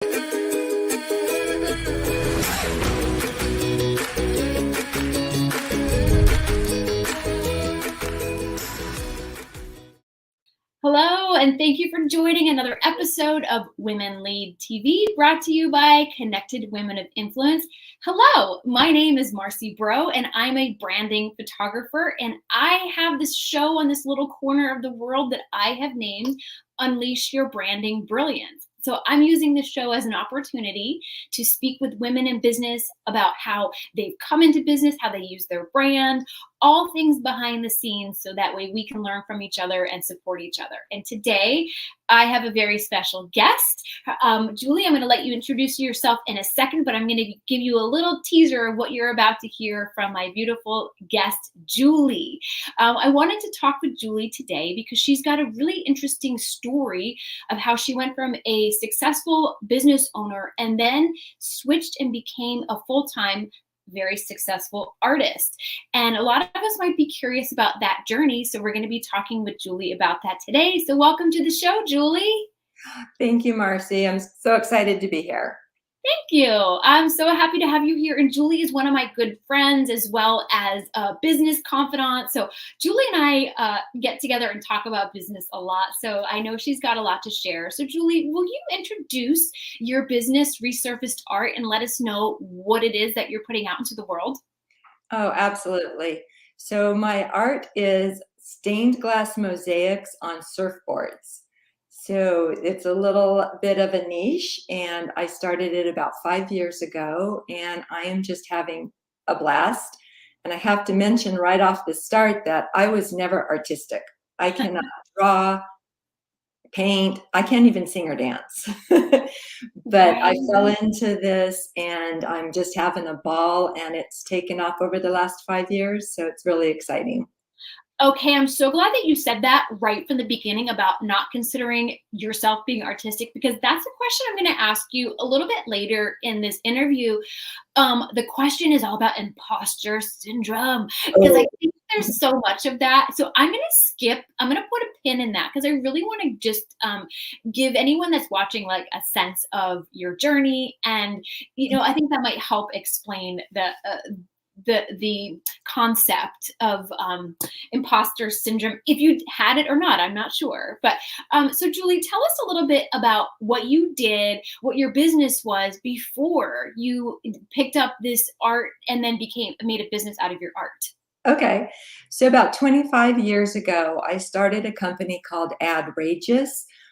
Hello, and thank you for joining another episode of Women Lead TV, brought to you by Connected Women of Influence. Hello, my name is Marcy Bro, and I'm a branding photographer, and I have this show on this little corner of the world that I have named Unleash Your Branding Brilliance. So I'm using this show as an opportunity to speak with women in business about how they've come into business, how they use their brand, all things behind the scenes, so that way we can learn from each other and support each other. And today I have a very special guest. Julie, I'm going to let you introduce yourself in a second, but I'm going to give you a little teaser of what you're about to hear from my beautiful guest, Julie. I wanted to talk with Julie today because she's got a really interesting story of how she went from a successful business owner and then switched and became a full-time very successful artist. And a lot of us might be curious about that journey. So we're going to be talking with Julie about that today. So welcome to the show, Julie. Thank you, Marcy. I'm so excited to be here. Thank you. I'm so happy to have you here. And Julie is one of my good friends as well as a business confidant. So Julie and I get together and talk about business a lot. So I know she's got a lot to share. So Julie, will you introduce your business, Resurfaced Art, and let us know what it is that you're putting out into the world? Oh, absolutely. So my art is stained glass mosaics on surfboards. So it's a little bit of a niche, and I started it about 5 years ago, and I am just having a blast. And I have to mention right off the start that I was never artistic. I cannot draw, paint. I can't even sing or dance. But I fell into this, and I'm just having a ball, and it's taken off over the last 5 years. So it's really exciting. Okay, I'm so glad that you said that right from the beginning about not considering yourself being artistic, because that's a question I'm going to ask you a little bit later in this interview. The question is all about imposter syndrome, because I think there's so much of that. So I'm going to put a pin in that, because I really want to just give anyone that's watching like a sense of your journey. And, I think that might help explain the concept of imposter syndrome, if you had it or not, I'm not sure. But so Julie, tell us a little bit about what you did, what your business was before you picked up this art and then made a business out of your art. Okay. So about 25 years ago, I started a company called Adrageous,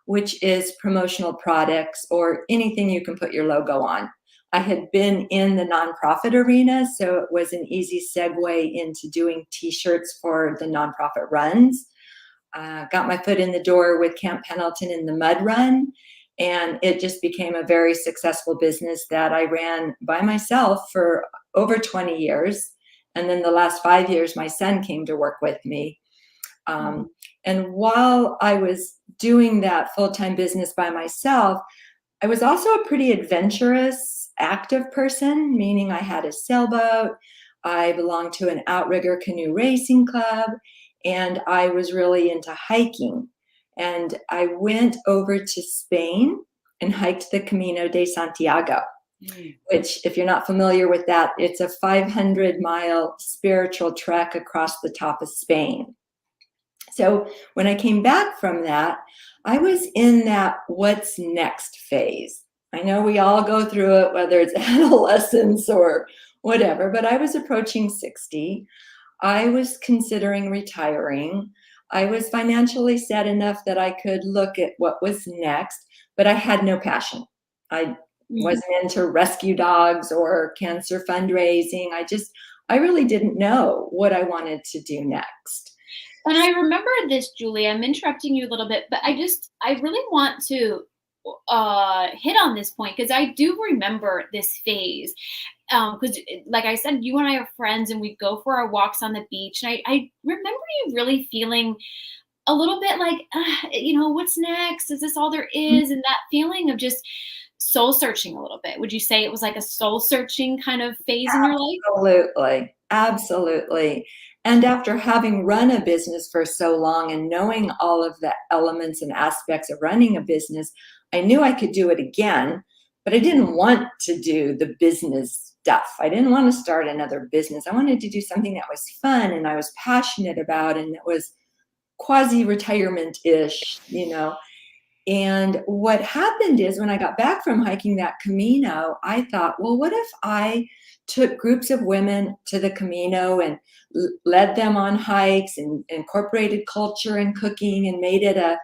which is promotional products or anything you can put your logo on. I had been in the nonprofit arena, so it was an easy segue into doing t-shirts for the nonprofit runs. Got my foot in the door with Camp Pendleton in the Mud Run, and it just became a very successful business that I ran by myself for over 20 years. And then the last 5 years, my son came to work with me. And while I was doing that full-time business by myself, I was also a pretty adventurous, active person, meaning I had a sailboat, I belonged to an outrigger canoe racing club, and I was really into hiking. And I went over to Spain and hiked the Camino de Santiago, which, if you're not familiar with that, it's a 500-mile spiritual trek across the top of Spain. So when I came back from that, I was in that what's next phase. I know we all go through it, whether it's adolescence or whatever, but I was approaching 60. I was considering retiring. I was financially set enough that I could look at what was next, but I had no passion. I wasn't into rescue dogs or cancer fundraising. I really didn't know what I wanted to do next. And I remember this, Julie, I'm interrupting you a little bit, but I really want to hit on this point, because I do remember this phase. Because like I said, you and I are friends and we go for our walks on the beach. And I remember you really feeling a little bit like, what's next? Is this all there is? And that feeling of just soul searching a little bit. Would you say it was like a soul searching kind of phase in your life? Absolutely. Absolutely. And after having run a business for so long and knowing all of the elements and aspects of running a business, I knew I could do it again, but I didn't want to do the business stuff. I didn't want to start another business. I wanted to do something that was fun and I was passionate about and that was quasi-retirement-ish, And what happened is when I got back from hiking that Camino, I thought, well, what if I took groups of women to the Camino and led them on hikes and incorporated culture and cooking and made it a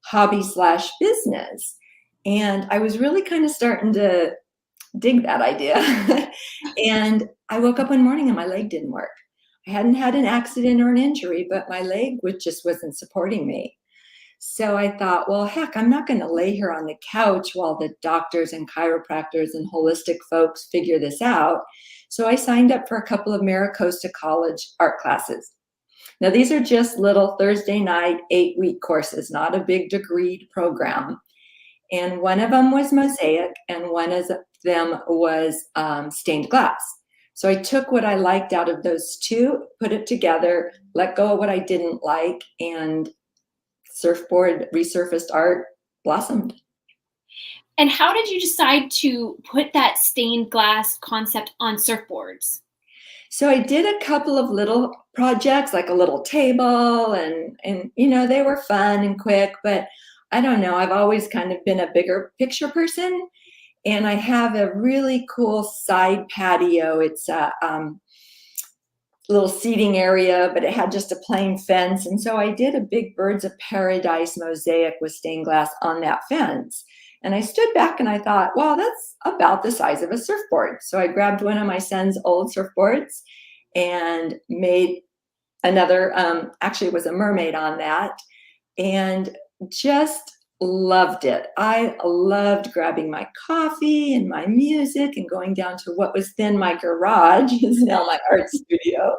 hobby slash business? And I was really kind of starting to dig that idea. And I woke up one morning and my leg didn't work. I hadn't had an accident or an injury, but my leg just wasn't supporting me. So I thought, well, heck, I'm not going to lay here on the couch while the doctors and chiropractors and holistic folks figure this out. So I signed up for a couple of MiraCosta College art classes. Now, these are just little Thursday night, 8-week courses, not a big degreed program. And one of them was mosaic and one of them was stained glass. So I took what I liked out of those two, put it together, let go of what I didn't like, and surfboard resurfaced art blossomed. And how did you decide to put that stained glass concept on surfboards? So I did a couple of little projects, like a little table, and they were fun and quick, but I don't know, I've always kind of been a bigger picture person. And I have a really cool side patio. It's a little seating area, but it had just a plain fence. And so I did a big Birds of Paradise mosaic with stained glass on that fence. And I stood back and I thought, well, that's about the size of a surfboard. So I grabbed one of my son's old surfboards and made another, actually it was a mermaid on that, and just loved it. I loved grabbing my coffee and my music and going down to what was then my garage, is now my art studio,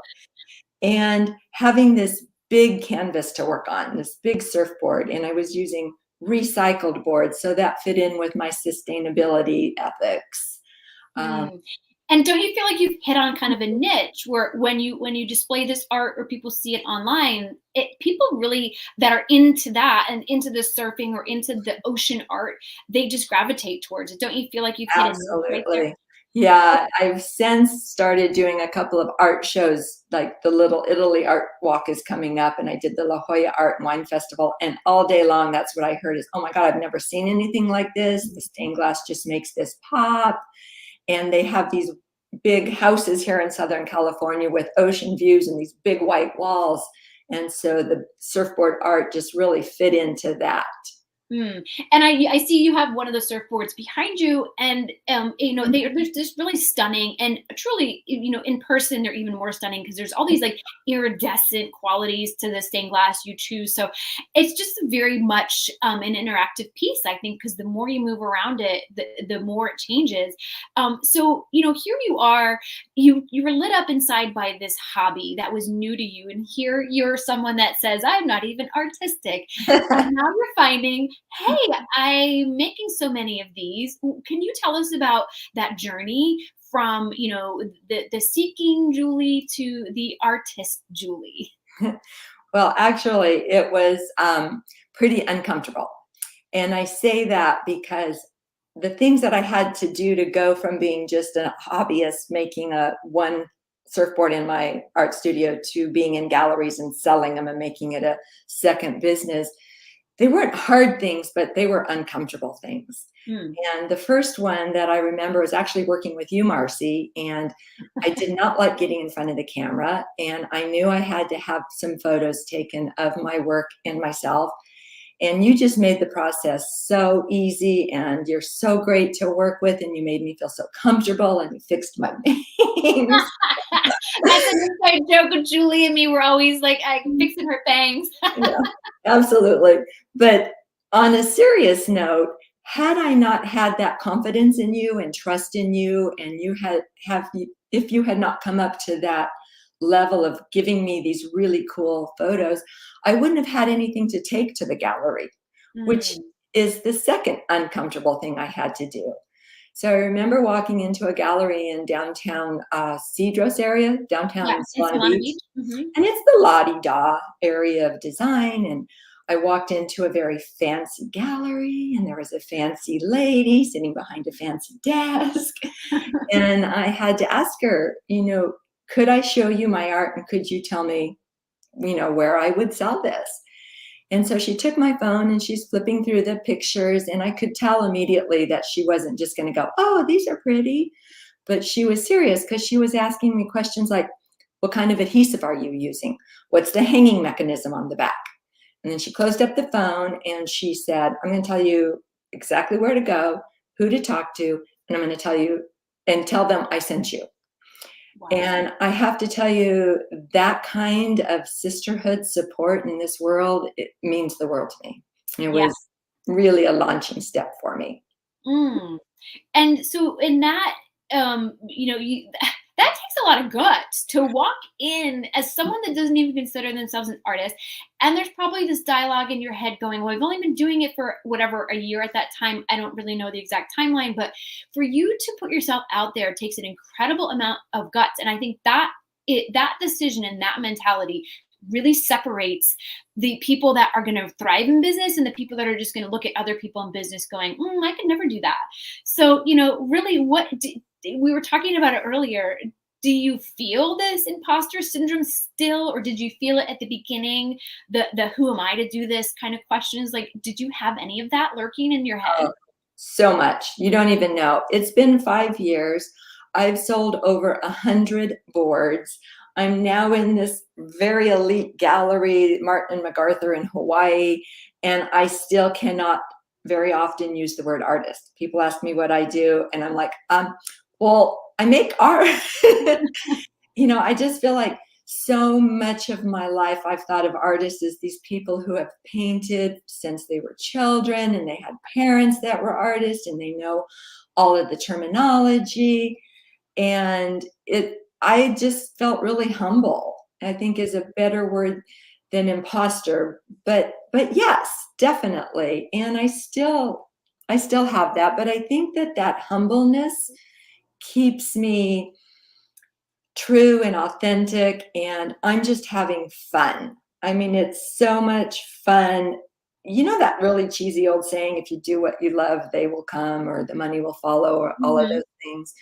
and having this big canvas to work on, this big surfboard. And I was using recycled boards, so that fit in with my sustainability ethics. And don't you feel like you've hit on kind of a niche where when you display this art or people see it online, people really that are into that and into the surfing or into the ocean art, they just gravitate towards it. Don't you feel like you've hit a niche right there? Yeah, I've since started doing a couple of art shows, like the Little Italy Art Walk is coming up, and I did the La Jolla Art and Wine Festival, and all day long, that's what I heard is, oh my God, I've never seen anything like this. The stained glass just makes this pop. And they have these big houses here in Southern California with ocean views and these big white walls. And so the surfboard art just really fit into that. And I see you have one of the surfboards behind you, and they're just really stunning, and truly, in person they're even more stunning because there's all these like iridescent qualities to the stained glass you choose. So it's just very much an interactive piece, I think, because the more you move around it, the more it changes. So here you are, you were lit up inside by this hobby that was new to you, and here you're someone that says, I'm not even artistic. And now you're finding, hey, I'm making so many of these. Can you tell us about that journey from, the seeking Julie to the artist Julie? Well, actually, it was pretty uncomfortable. And I say that because the things that I had to do to go from being just a hobbyist making one surfboard in my art studio to being in galleries and selling them and making it a second business, they weren't hard things, but they were uncomfortable things. And the first one that I remember was actually working with you, Marcy, and I did not like getting in front of the camera. And I knew I had to have some photos taken of my work and myself. And you just made the process so easy, and you're so great to work with, and you made me feel so comfortable, and you fixed my bangs. That's an inside joke with Julie and me. We're always like fixing her bangs. Yeah, absolutely. But on a serious note, had I not had that confidence in you and trust in you, and if you had not come up to that level of giving me these really cool photos, I wouldn't have had anything to take to the gallery, which is the second uncomfortable thing I had to do. So I remember walking into a gallery in downtown Cedros area, downtown Solana Beach. And it's the la-di-da area of design. And I walked into a very fancy gallery, and there was a fancy lady sitting behind a fancy desk. And I had to ask her, could I show you my art and could you tell me, where I would sell this? And so she took my phone and she's flipping through the pictures, and I could tell immediately that she wasn't just going to go, oh, these are pretty. But she was serious because she was asking me questions like, what kind of adhesive are you using? What's the hanging mechanism on the back? And then she closed up the phone and she said, I'm going to tell you exactly where to go, who to talk to, and I'm going to tell you and tell them I sent you. Wow. And I have to tell you, that kind of sisterhood support in this world, it means the world to me. It was really a launching step for me. And so in that, that takes a lot of guts to walk in as someone that doesn't even consider themselves an artist. And there's probably this dialogue in your head going, well, I've only been doing it for whatever, a year at that time. I don't really know the exact timeline, but for you to put yourself out there takes an incredible amount of guts. And I think that decision and that mentality really separates the people that are going to thrive in business and the people that are just going to look at other people in business going, I could never do that. So, really we were talking about it earlier. Do you feel this imposter syndrome still, or did you feel it at the beginning? The who am I to do this kind of questions? Like, did you have any of that lurking in your head? Oh, so much. You don't even know. It's been 5 years. I've sold over 100 boards. I'm now in this very elite gallery, Martin MacArthur in Hawaii, and I still cannot very often use the word artist. People ask me what I do, and I'm like, well, I make art. I just feel like so much of my life I've thought of artists as these people who have painted since they were children, and they had parents that were artists, and they know all of the terminology. And I just felt really humble, I think is a better word than imposter. But yes, definitely. And I still have that, but I think that humbleness keeps me true and authentic, and I'm just having fun. I mean, it's so much fun. That really cheesy old saying, if you do what you love, they will come, or the money will follow, or all of those things.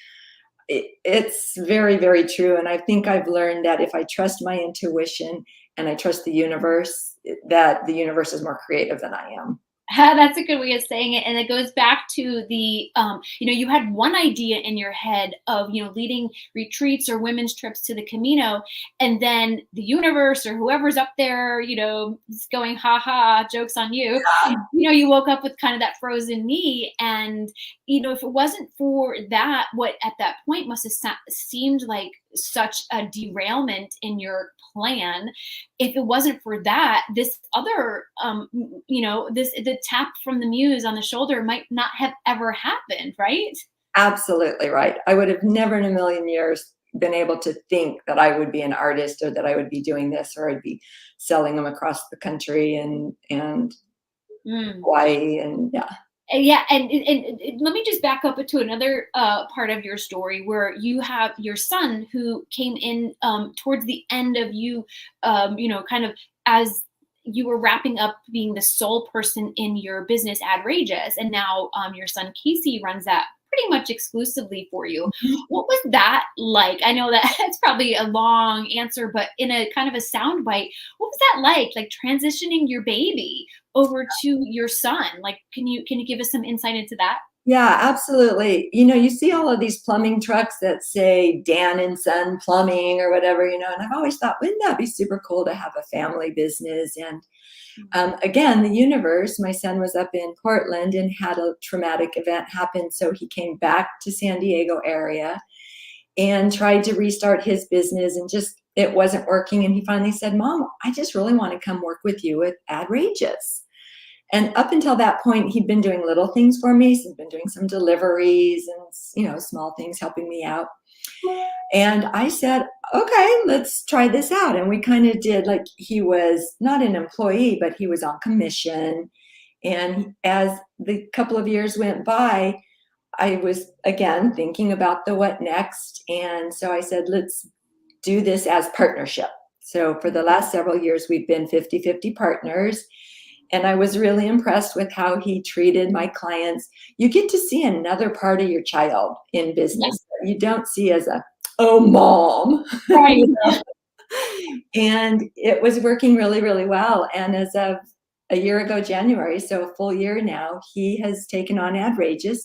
It's very, very true. And I think I've learned that if I trust my intuition and I trust the universe, that the universe is more creative than I am. That's a good way of saying it. And it goes back to the, you had one idea in your head of, leading retreats or women's trips to the Camino. And then the universe or whoever's up there, is going, ha ha, joke's on you. You woke up with kind of that frozen knee. And, if it wasn't for that, what at that point must have seemed like such a derailment in your plan. If it wasn't for that, this other, the tap from the muse on the shoulder might not have ever happened, right? Absolutely right. I would have never in a million years been able to think that I would be an artist, or that I would be doing this, or I'd be selling them across the country and Hawaii, and yeah. Yeah, and let me just back up to another part of your story where you have your son who came in towards the end of you, kind of as you were wrapping up being the sole person in your business, Adrageous, and now your son Casey runs that pretty much exclusively for you. What was that like? I know that it's probably a long answer, but in a kind of a soundbite, what was that like transitioning your baby over to your son? Like, can you give us some insight into that? Yeah, absolutely. You see all of these plumbing trucks that say Dan and Son Plumbing or whatever, and I've always thought, wouldn't that be super cool to have a family business? And again, the universe, my son was up in Portland and had a traumatic event happen. So he came back to San Diego area and tried to restart his business, and just, it wasn't working. And he finally said, Mom, I just really want to come work with you at Adrageous. And up until that point, he'd been doing little things for me. So he'd been doing some deliveries and, small things, helping me out. And I said, okay, let's try this out. And we kind of did, like, he was not an employee, but he was on commission. And as the couple of years went by, I was, again, thinking about the what next. And so I said, let's do this as partnership. So for the last several years, we've been 50-50 partners. And I was really impressed with how he treated my clients. You get to see another part of your child in Yeah. business that you don't see as a, oh, mom. Right. And it was working really, really well. And as of a year ago, January, so a full year now, he has taken on Adrageous,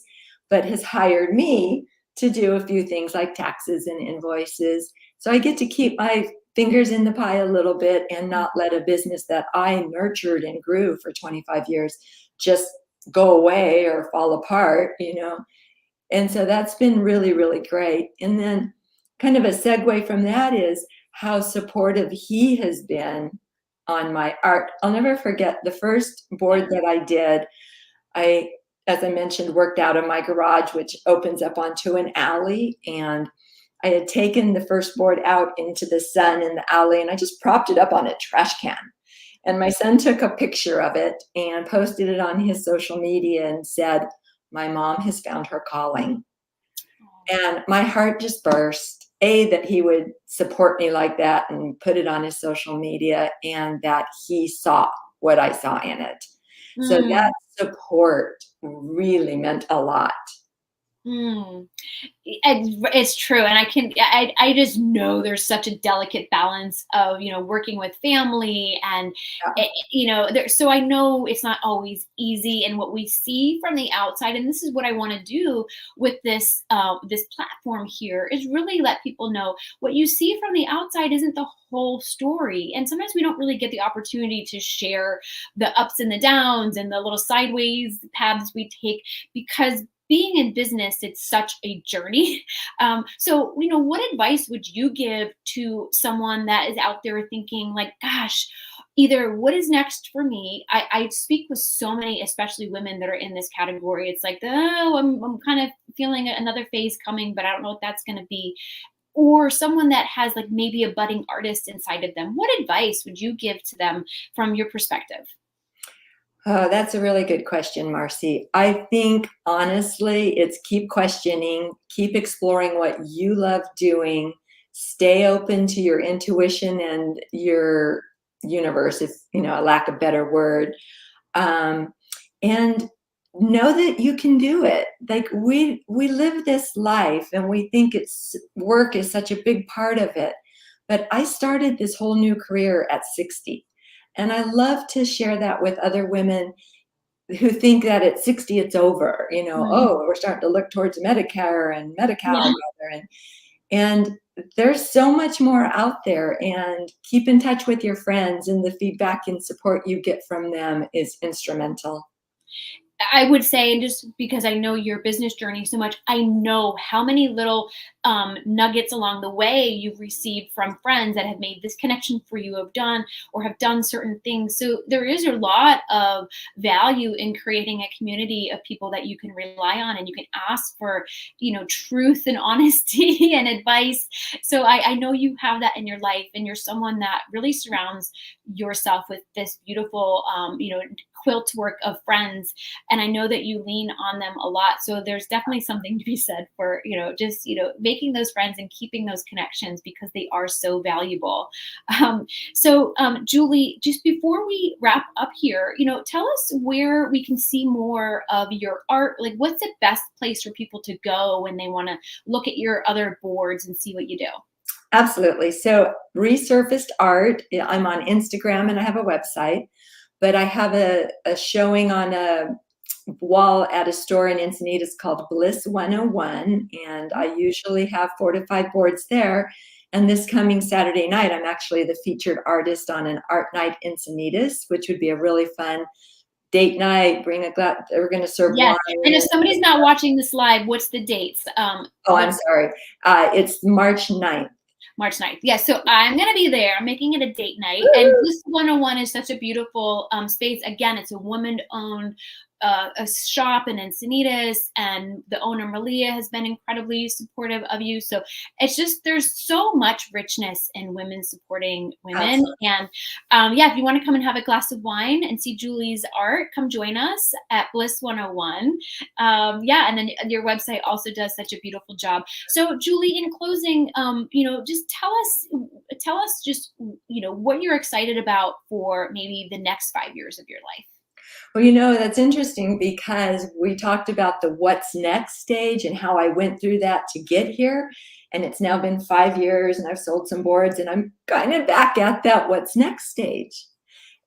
but has hired me to do a few things like taxes and invoices. So I get to keep my fingers in the pie a little bit and not let a business that I nurtured and grew for 25 years just go away or fall apart, you know. And so that's been really, really great. And then kind of a segue from that is how supportive he has been on my art. I'll never forget the first board that I did. I, as I mentioned, worked out of my garage, which opens up onto an alley. And I had taken the first board out into the sun in the alley, and I just propped it up on a trash can. And my son took a picture of it and posted it on his social media and said, "My mom has found her calling." And my heart just burst. A, that he would support me like that and put it on his social media, and that he saw what I saw in it. So that Mm, support really meant a lot. mm. It's true, and I just know there's such a delicate balance of, working with family and, Yeah. there, so I know it's not always easy, and what we see from the outside, and this is what I want to do with this platform here, is really let people know what you see from the outside isn't the whole story, and sometimes we don't really get the opportunity to share the ups and the downs and the little sideways paths we take, because being in business, it's such a journey. So, what advice would you give to someone that is out there thinking, like, gosh, either what is next for me? I speak with so many, especially women that are in this category. It's like, oh, I'm kind of feeling another phase coming, but I don't know what that's going to be. Or someone that has like maybe a budding artist inside of them. What advice would you give to them from your perspective? Oh, that's a really good question, Marcy. I think honestly, it's keep questioning, keep exploring what you love doing, stay open to your intuition and your universe, if you know, a lack of better word. Um, and know that you can do it. Like we live this life and we think it's work is such a big part of it. But I started this whole new career at 60. And I love to share that with other women who think that at 60 it's over, you know, Right. oh, we're starting to look towards Medicare and Medi-Cal Yeah. rather, and there's so much more out there, and keep in touch with your friends, and the feedback and support you get from them is instrumental. I would say, and just because I know your business journey so much, I know how many little nuggets along the way you've received from friends that have made this connection for you, have done certain things. So there is a lot of value in creating a community of people that you can rely on, and you can ask for, truth and honesty and advice. So I know you have that in your life, and you're someone that really surrounds yourself with this beautiful, quilt work of friends, and I know that you lean on them a lot. So there's definitely something to be said for, just, making those friends and keeping those connections, because they are so valuable. Julie, just before we wrap up here, tell us where we can see more of your art. Like, what's the best place for people to go when they want to look at your other boards and see what you do? Absolutely. So Resurfaced Art, I'm on Instagram and I have a website, but I have a showing on a wall at a store in Encinitas called Bliss 101, and I usually have 4 to 5 boards there. And this coming Saturday night, I'm actually the featured artist on an art night in Encinitas, which would be a really fun date night. Bring a glass. We're going to serve Yes. wine. And if somebody's not watching this live, what's the dates? Oh, I'm sorry. It's March 9th. March 9th. Yes. So I'm going to be there. I'm making it a date night. And Woo! this 101 is such a beautiful space. Again, it's a woman owned a shop in Encinitas, and the owner, Malia, has been incredibly supportive of you. So it's just, there's so much richness in women supporting women. Absolutely. And yeah, if you want to come and have a glass of wine and see Julie's art, come join us at Bliss 101. Yeah. And then your website also does such a beautiful job. So Julie, in closing, just tell us just, what you're excited about for maybe the next 5 years of your life. Well, you know, that's interesting because we talked about the what's next stage and how I went through that to get here. And it's now been 5 years and I've sold some boards and I'm kind of back at that what's next stage.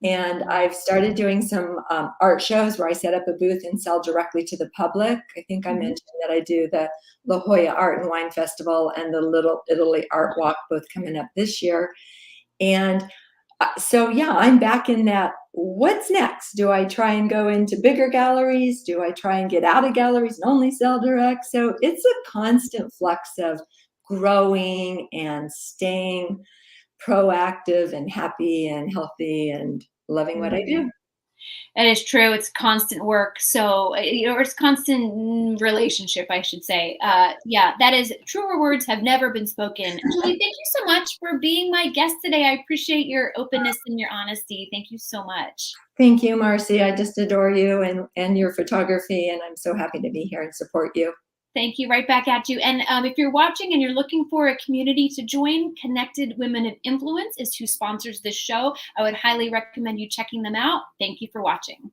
And I've started doing some art shows where I set up a booth and sell directly to the public. I think I Mhm. mentioned that I do the La Jolla Art and Wine Festival and the Little Italy Art Walk, both coming up this year. And so, yeah, I'm back in that. What's next? Do I try and go into bigger galleries? Do I try and get out of galleries and only sell direct? So it's a constant flux of growing and staying proactive and happy and healthy and loving what I Mhm. do. That is true. It's constant work. So, or it's constant relationship, I should say. Yeah, that is truer words have never been spoken. Julie, thank you so much for being my guest today. I appreciate your openness and your honesty. Thank you so much. Thank you, Marcy. I just adore you and your photography, and I'm so happy to be here and support you. Thank you. Right back at you. And if you're watching and you're looking for a community to join, Connected Women of Influence is who sponsors this show. I would highly recommend you checking them out. Thank you for watching.